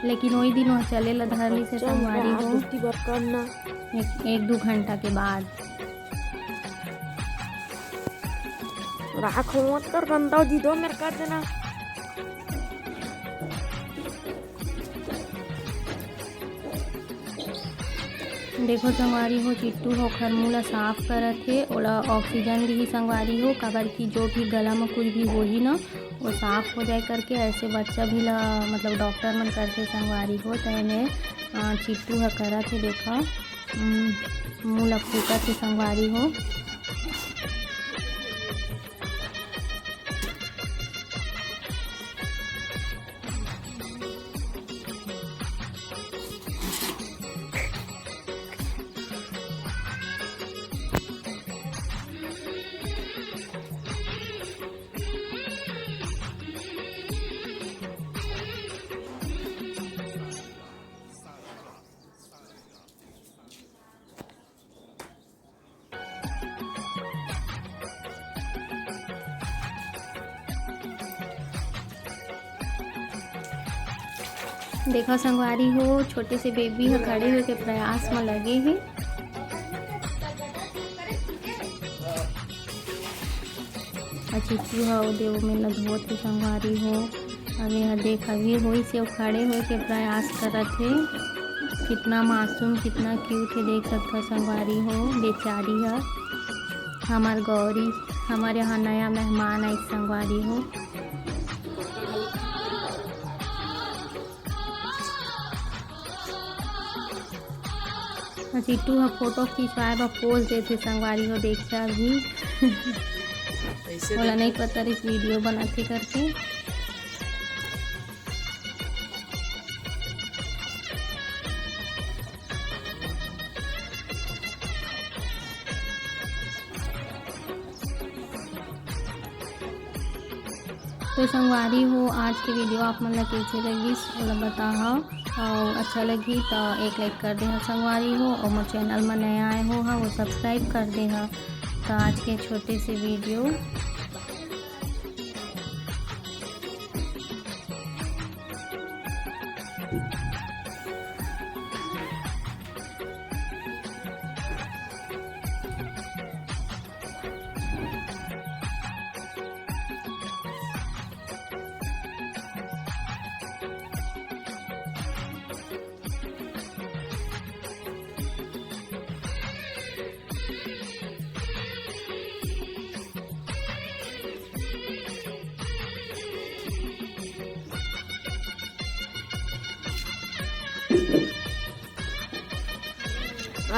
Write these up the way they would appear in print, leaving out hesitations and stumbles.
लेकिन वही दिन वह चले ला धरली से संगवारी हो करना एक दो घंटा के बाद। राख मत कर गंदा दी दो मेरे कर देना। देखो संगवारी हो, चिट्टू होकर मुँह ला साफ करत हे। ओला ऑक्सीजन दी संगवारी हो, काबर की जो भी गला में कुछ भी होही ना वो साफ हो जाए करके। ऐसे बच्चा भी ला मतलब डॉक्टर मन करके संगवारी हो। तैने चिट्टू ह करत हे, देखा मुँह ला फूकत हे संगवारी हो। देखो संगवारी हो, छोटे से बेबी ह खड़े होके प्रयास में लगे हे। चिट्टू ह देव में लधोत हे संगवारी हो। अभी ह देख अभी होई से खड़े होए के प्रयास करत हे। कितना मासूम कितना क्यूट है, देख सकते हो संगवारी हो। बेचारी है हमार गौरी, हमारे यहाँ नया मेहमान आई संगवारी हो। चिट्टू ह फोटो खिंचवाए बा पोज देते संगवारी हो। देखा अभी बोला नहीं पता इस वीडियो बनाते करके। तो संगवारी हो, आज की वीडियो आप मन ला कैसे लगी बोला बताओ। और अच्छा लगी तो एक लाइक कर दे संगवारी हो। और मोर चैनल में नया आए हो वो सब्सक्राइब कर दे। तो आज के छोटे से वीडियो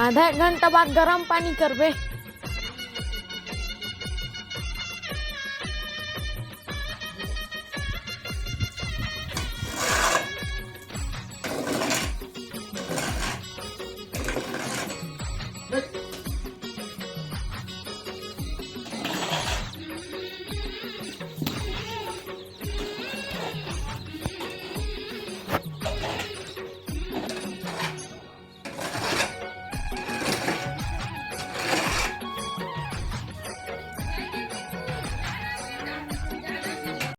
आधा एक घंटा बाद गर्म पानी करबे।